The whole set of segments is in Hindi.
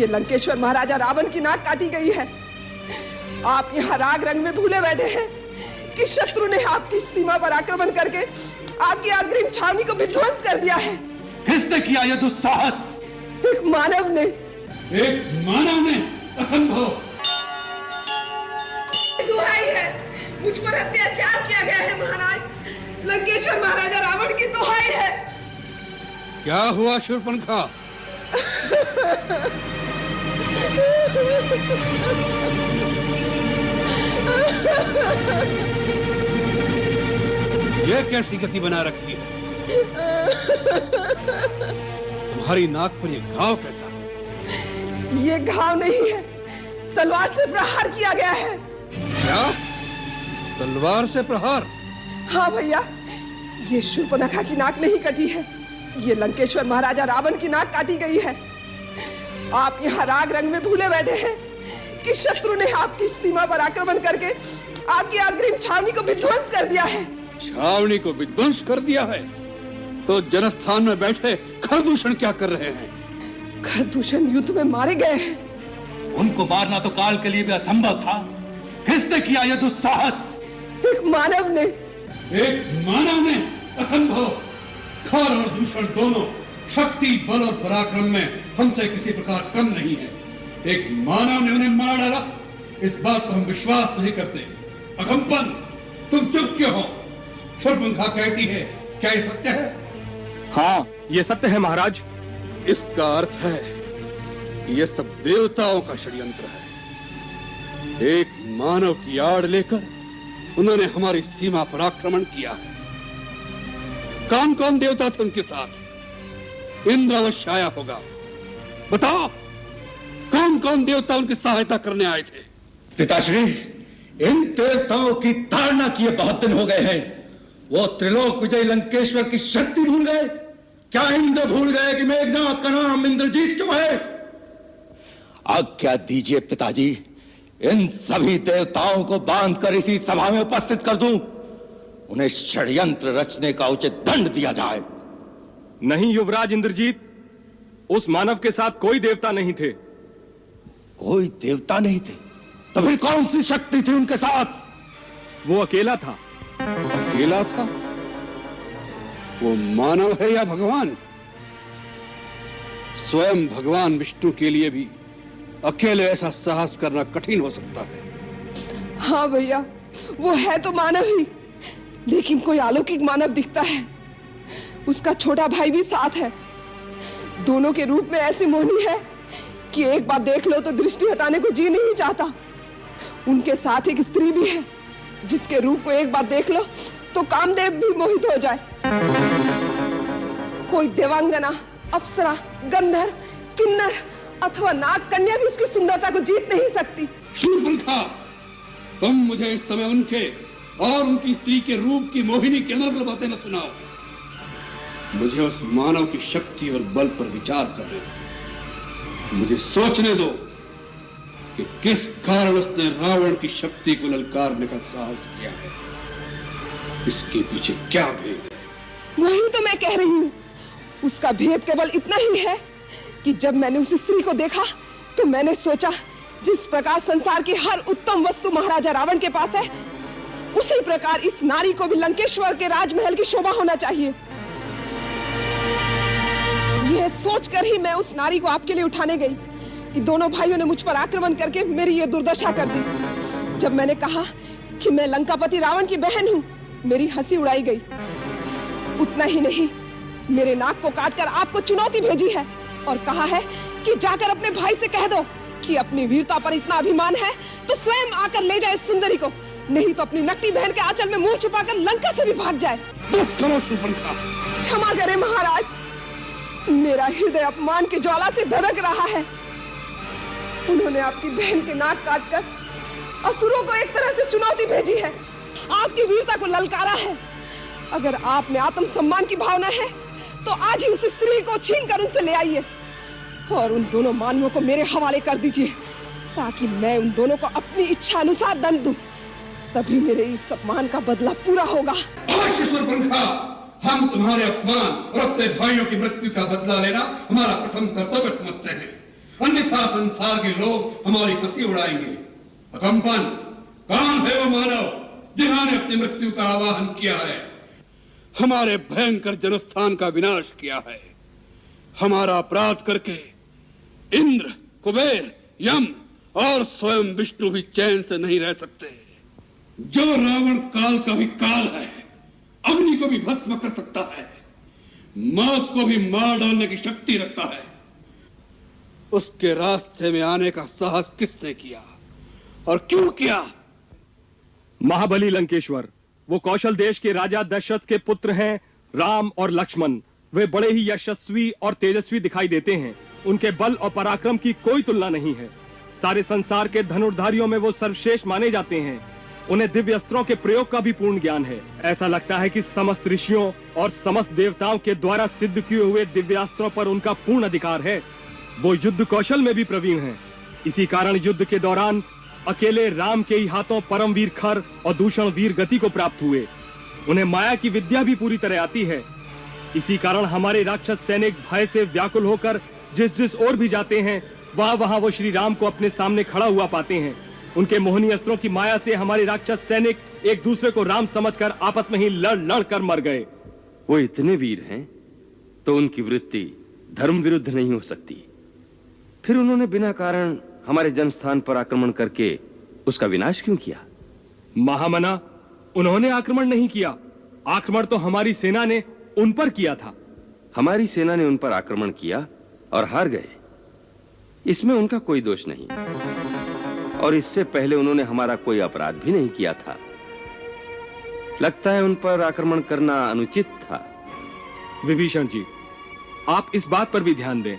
ये लंकेश्वर महाराजा रावण की नाक काटी गई है। आप यहाँ राग रंग में भूले बैठे हैं कि शत्रु ने आपकी सीमा पर आक्रमण करके आपकी अग्रिम छावनी को विध्वंस कर दिया है। किसने किया यह दुस्साहस? एक मानव ने। एक मानव ने? असंभव। दुहाई है, मुझ पर अत्याचार किया गया है महाराज। लंकेश्वर महाराजा रावण की दुहाई है। क्या हुआ शूर्पणखा? ये कैसी गति बना रखी है? तुम्हारी नाक पर ये घाव कैसा? ये घाव नहीं है, तलवार से प्रहार किया गया है। क्या? तलवार से प्रहार? हाँ भैया, ये शूर्पणखा की नाक नहीं कटी है, ये लंकेश्वर महाराजा रावण की नाक काटी गई है। आप यहाँ राग रंग में भूले बैठे हैं कि शत्रु ने आपकी सीमा पर आक्रमण करके आपकी अग्रिम छावनी को विध्वंस कर दिया है। छावनी को विध्वंस कर दिया है? तो जनस्थान में बैठे खरदूषण क्या कर रहे हैं? खरदूषण युद्ध में मारे गए हैं। उनको मारना तो काल के लिए भी असंभव था। किसने किया यह दुस्साहस? एक मानव ने। एक मानव ने? असंभव। खर और दूषण दोनों शक्ति, बल और पराक्रम में हमसे किसी प्रकार कम नहीं है। एक मानव ने उन्हें मार डाला, इस बात को हम विश्वास नहीं करते। अकंपन, तुम चुप क्यों हो? शूर्पणखा कहती है, क्या ये सत्य है? हाँ, ये सत्य है महाराज। इसका अर्थ है कि ये सब देवताओं का षड्यंत्र है। एक मानव की आड़ लेकर उन्होंने हमारी सीमा पर आक्रमण किया है। कौन कौन देवता थे उनके साथ? इंद्र अवश्य आया होगा। बताओ, कौन कौन देवता उनकी सहायता करने आए थे? पिताश्री, इन देवताओं की ताड़ना किए बहुत दिन हो गए हैं। वो त्रिलोक विजय लंकेश्वर की शक्ति भूल गए? क्या इंद्र भूल गए कि मेघनाथ का नाम इंद्रजीत क्यों है? आज्ञा दीजिए पिताजी, इन सभी देवताओं को बांधकर इसी सभा में उपस्थित कर दूं। उन्हें षड्यंत्र रचने का उचित दंड दिया जाए। नहीं युवराज इंद्रजीत, उस मानव के साथ कोई देवता नहीं थे। कोई देवता नहीं थे? तो फिर कौन सी शक्ति थी उनके साथ? वो अकेला था। अकेला था? वो मानव है या भगवान? स्वयं भगवान विष्णु के लिए भी अकेले ऐसा साहस करना कठिन हो सकता है। हाँ भैया, वो है तो मानव ही, लेकिन कोई अलौकिक मानव दिखता है। उसका छोटा भाई भी साथ है। दोनों के रूप में ऐसी मोहनी है कि एक बार देख लो तो दृष्टि हटाने को जी नहीं चाहता। उनके साथ एक स्त्री भी है जिसके रूप को एक बार देख लो तो कामदेव भी मोहित हो जाए। कोई देवांगना, अप्सरा, गंधर्व, किन्नर अथवा नाग कन्या भी उसकी सुंदरता को जीत नहीं सकती। शूर्पणखा, तुम मुझे इस समय उनके और उनकी स्त्री के रूप की मोहिनी की अनर्गल बातें न सुनाओ। मुझे उस मानव की शक्ति और बल पर विचार करने दो। मुझे सोचने दो कि किस कारण उसने रावण की शक्ति को ललकारने का साहस किया है। इसके पीछे क्या भेद है? वही तो मैं कह रही हूँ। उसका भेद केवल इतना ही है कि जब मैंने उस स्त्री को देखा तो मैंने सोचा, जिस प्रकार संसार की हर उत्तम वस्तु महाराजा रावण के पास है, उसी प्रकार इस नारी को भी लंकेश्वर के राजमहल की शोभा होना चाहिए। यह सोचकर ही मैं उस नारी को आपके लिए उठाने गई कि दोनों भाइयों ने मुझ पर आक्रमण करके मेरी ये दुर्दशा कर दी। जब मैंने कहा कि मैं लंकापति रावण की बहन हूँ, मेरी हंसी उड़ाई गई। उतना ही नहीं, मेरे नाक को काटकर आपको चुनौती भेजी है और कहा है कि जाकर अपने भाई से कह दो कि अपनी वीरता पर इतना अभिमान है तो स्वयं आकर ले जाए सुंदरी को, नहीं तो अपनी नकटी बहन के आंचल में मुंह छुपाकर लंका से भी भाग जाए। बस करो शूर्पणखा। क्षमा करें महाराज, मेरा हृदय अपमान की ज्वाला से धड़क रहा है। उन्होंने आपकी बहन के नाक काटकर असुरों को एक तरह से चुनौती भेजी है, आपकी वीरता को ललकारा है। अगर आप में आत्मसम्मान की भावना है तो आज ही उस स्त्री को छीनकर उनसे ले आइए और उन दोनों मानवों को मेरे हवाले कर दीजिए, ताकि मैं उन दोनों को अपनी इच्छा अनुसार दंड दूं। तभी मेरे इस अपमान का बदला पूरा होगा। शूर्पणखा, हम तुम्हारे अपमान और अपने भाइयों की मृत्यु का बदला लेना हमारा प्रथम कर्तव्य समझते हैं। अन्यथा तथा संसार के लोग हमारी हंसी उड़ाएंगे। अकंपन, कौन है वो मानव जिन्होंने अपनी मृत्यु का आवाहन किया है, हमारे भयंकर जनस्थान का विनाश किया है? हमारा अपराध करके इंद्र, कुबेर, यम और स्वयं विष्णु भी चैन से नहीं रह सकते। जो रावण काल का भी काल है, अग्नि को भी भस्म कर सकता है, मौत को भी मार डालने की शक्ति रखता है, उसके रास्ते में आने का साहस किसने किया और क्यों किया? महाबली लंकेश्वर, वो कौशल देश के राजा दशरथ के पुत्र हैं राम और लक्ष्मण। वे बड़े ही यशस्वी और तेजस्वी दिखाई देते हैं। उनके बल और पराक्रम की कोई तुलना नहीं है। सारे संसार के धनुर्धारियों में वो सर्वश्रेष्ठ माने जाते हैं। उन्हें दिव्य अस्त्रों के प्रयोग का भी पूर्ण ज्ञान है। ऐसा लगता है कि समस्त ऋषियों और समस्त देवताओं के द्वारा सिद्ध किए हुए दिव्यास्त्रों पर उनका पूर्ण अधिकार है। वो युद्ध कौशल में भी प्रवीण हैं। इसी कारण युद्ध के दौरान अकेले राम के ही हाथों परमवीर खर और दूषण वीर गति को प्राप्त हुए। उन्हें माया की विद्या भी पूरी तरह आती है। इसी कारण हमारे राक्षस सैनिक भय से व्याकुल होकर जिस जिस ओर भी जाते हैं, वहां वहां वो श्री राम को अपने सामने खड़ा हुआ पाते हैं। उनके मोहिनी अस्त्रों की माया से हमारे राक्षस सैनिक एक दूसरे को राम समझकर आपस में ही लड़ लड़ कर मर गए। वो इतने वीर हैं तो उनकी वृत्ति धर्म विरुद्ध नहीं हो सकती। फिर उन्होंने बिना कारण हमारे जनस्थान पर आक्रमण करके उसका विनाश क्यों किया? महामना, उन्होंने आक्रमण नहीं किया। आक्रमण तो हमारी सेना ने उन पर किया था। हमारी सेना ने उन पर आक्रमण किया और हार गए, इसमें उनका कोई दोष नहीं। और इससे पहले उन्होंने हमारा कोई अपराध भी नहीं किया था। लगता है उन पर आक्रमण करना अनुचित था। विभीषण जी, आप इस बात पर भी ध्यान दें।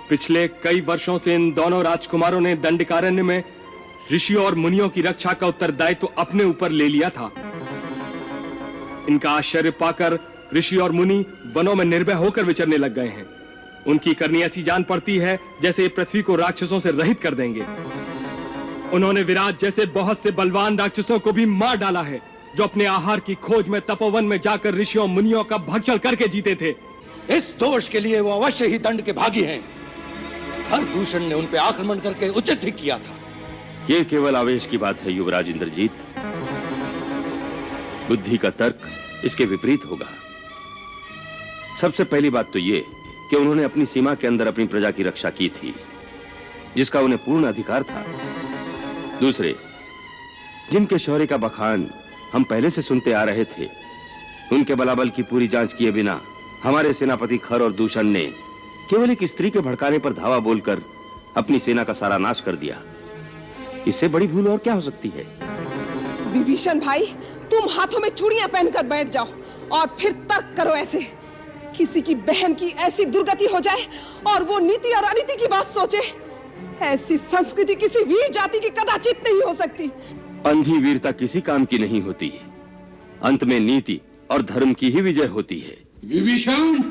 पिछले कई वर्षों से इन दोनों राजकुमारों ने दंडकारण्य में ऋषियों और मुनियों की रक्षा का उत्तरदायित्व अपने ऊपर ले लिया था। इनका आश्चर्य पाकर ऋषि और मुनि वनों में निर्भय होकर विचरने लग गए हैं। उनकी करनी ऐसी जान पड़ती है जैसे ये पृथ्वी को राक्षसों से रहित कर देंगे। उन्होंने विराट जैसे बहुत से बलवान राक्षसों को भी मार डाला है, जो अपने आहार की खोज में तपोवन में जाकर ऋषियों मुनियों का भक्षण करके जीते थे। इस दोष के लिए वो अवश्य ही दंड के भागी हैं। खर दूषण ने उन पे आक्रमण करके उचित ही किया था। यह केवल आवेश की बात है युवराज इंद्रजीत। बुद्धि का तर्क इसके विपरीत होगा। सबसे पहली बात तो यह कि उन्होंने अपनी सीमा के अंदर अपनी प्रजा की रक्षा की थी, जिसका उन्हें पूर्ण अधिकार था। दूसरे, जिनके शौर्य का बखान हम पहले से सुनते आ रहे थे, उनके बलाबल की पूरी जांच किए बिना हमारे सेनापति खर और दूषण ने केवल एक स्त्री के भड़काने पर धावा बोलकर अपनी सेना का सारा नाश कर दिया। इससे बड़ी भूल और क्या हो सकती है? विभीषण भाई, तुम हाथों में चूड़ियां पहनकर बैठ जाओ और फिर तर्क करो। ऐसे किसी की बहन की ऐसी दुर्गति हो जाए और वो नीति और अनीति की बात सोचे, ऐसी संस्कृति किसी वीर जाति की कदाचित नहीं हो सकती। अंधी वीरता किसी काम की नहीं होती। अंत में नीति और धर्म की ही विजय होती है। विभीषण,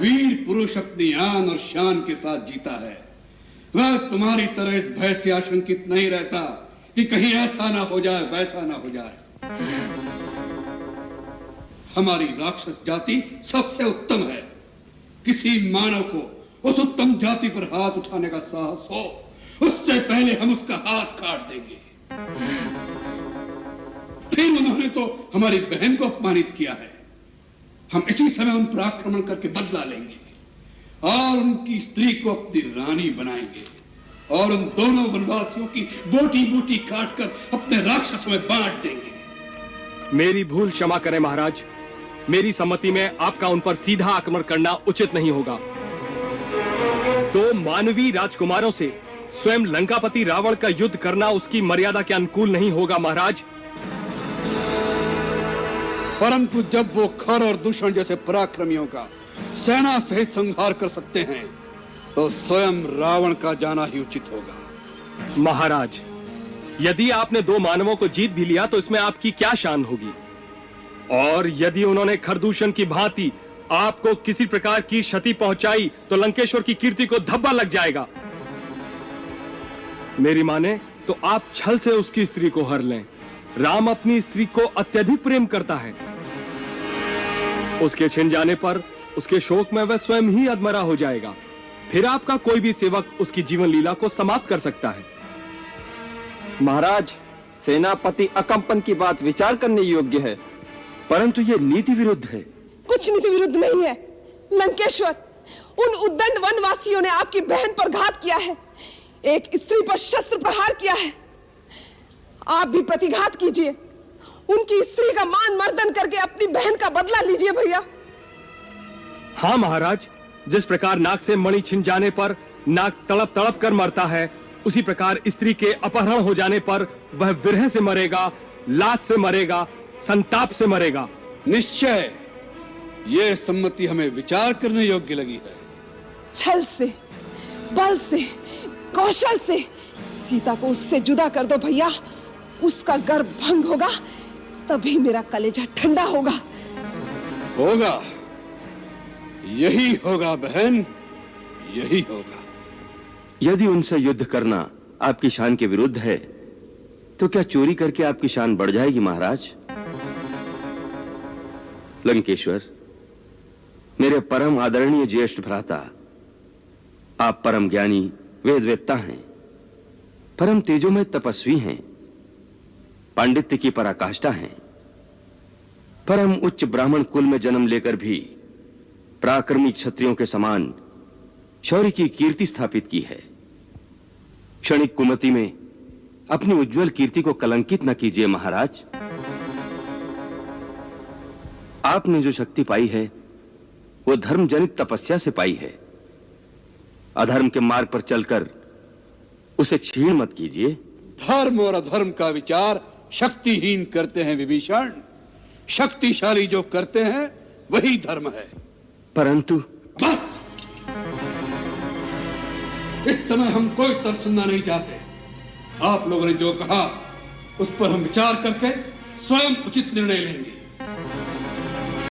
वीर पुरुष अपनी आन और शान के साथ जीता है। वह तुम्हारी तरह इस भय से आशंकित नहीं रहता कि कहीं ऐसा ना हो जाए, वैसा ना हो जाए। हमारी राक्षस जाति सबसे उत्तम है। किसी मानव को उस उत्तम जाति पर हाथ उठाने का साहस हो, उससे पहले हम उसका हाथ काट देंगे। फिर उन्होंने तो हमारी बहन को अपमानित किया है। हम इसी समय उन पर आक्रमण करके बदला लेंगे और उनकी स्त्री को अपनी रानी बनाएंगे और उन दोनों वनवासियों की बोटी बोटी काटकर अपने राक्षसों में बांट देंगे। मेरी भूल क्षमा करें महाराज। मेरी सम्मति में आपका उन पर सीधा आक्रमण करना उचित नहीं होगा। तो मानवीय राजकुमारों से स्वयं लंकापति रावण का युद्ध करना उसकी मर्यादा के अनुकूल नहीं होगा महाराज। परंतु जब वो खर और दूषण जैसे पराक्रमियों का सेना सहित संहार कर सकते हैं, तो स्वयं रावण का जाना ही उचित होगा। महाराज, यदि आपने दो मानवों को जीत भी लिया तो इसमें आपकी क्या शान होगी? और यदि उन्होंने खरदूषण की भांति आपको किसी प्रकार की क्षति पहुंचाई तो लंकेश्वर की कीर्ति को धब्बा लग जाएगा। मेरी माने तो आप छल से उसकी स्त्री को हर लें। राम अपनी स्त्री को अत्यधिक प्रेम करता है। उसके छिन जाने पर उसके शोक में वह स्वयं ही अधमरा हो जाएगा। फिर आपका कोई भी सेवक उसकी जीवन लीला को समाप्त कर सकता है। महाराज, सेनापति अकंपन की बात विचार करने योग्य है, परंतु यह नीति विरुद्ध है। कुछ नीति विरुद्ध नहीं है लंकेश्वर। उन उद्दंड वनवासियों ने आपकी बहन पर घात किया है, एक स्त्री पर शस्त्र प्रहार किया है। आप भी प्रतिघात कीजिए, उनकी स्त्री का मान मर्दन करके अपनी बहन का बदला लीजिए भैया। हाँ महाराज, जिस प्रकार नाक से मणि छिन जाने पर नाक तड़प तड़प कर मरता है, उसी प्रकार स्त्री के अपहरण हो जाने पर वह विरह से मरेगा, लाश से मरेगा, संताप से मरेगा। निश्चय यह सम्मति हमें विचार करने योग्य लगी है। छल से, बल से, कौशल से सीता को उससे जुदा कर दो भैया। उसका गर्भ भंग होगा, तभी मेरा कलेजा ठंडा होगा। होगा, यही होगा बहन, यही होगा। यदि उनसे युद्ध करना आपकी शान के विरुद्ध है, तो क्या चोरी करके आपकी शान बढ़ जाएगी महाराज? लंकेश्वर, मेरे परम आदरणीय ज्येष्ठ भ्राता, आप परम ज्ञानी वेदवेत्ता हैं, परम तेजोमय तपस्वी हैं, पांडित्य की पराकाष्ठा हैं, परम उच्च ब्राह्मण कुल में जन्म लेकर भी पराक्रमी क्षत्रियों के समान शौर्य की कीर्ति स्थापित की है। क्षणिक कुमति में अपनी उज्जवल कीर्ति को कलंकित न कीजिए महाराज। आपने जो शक्ति पाई है वो धर्म जनित तपस्या से पाई है। अधर्म के मार्ग पर चलकर उसे क्षीण मत कीजिए। धर्म और अधर्म का विचार शक्तिहीन करते हैं विभीषण। शक्तिशाली जो करते हैं वही धर्म है। परंतु बस, इस समय हम कोई तर्क सुनना नहीं चाहते। आप लोगों ने जो कहा उस पर हम विचार करके स्वयं उचित निर्णय लेंगे।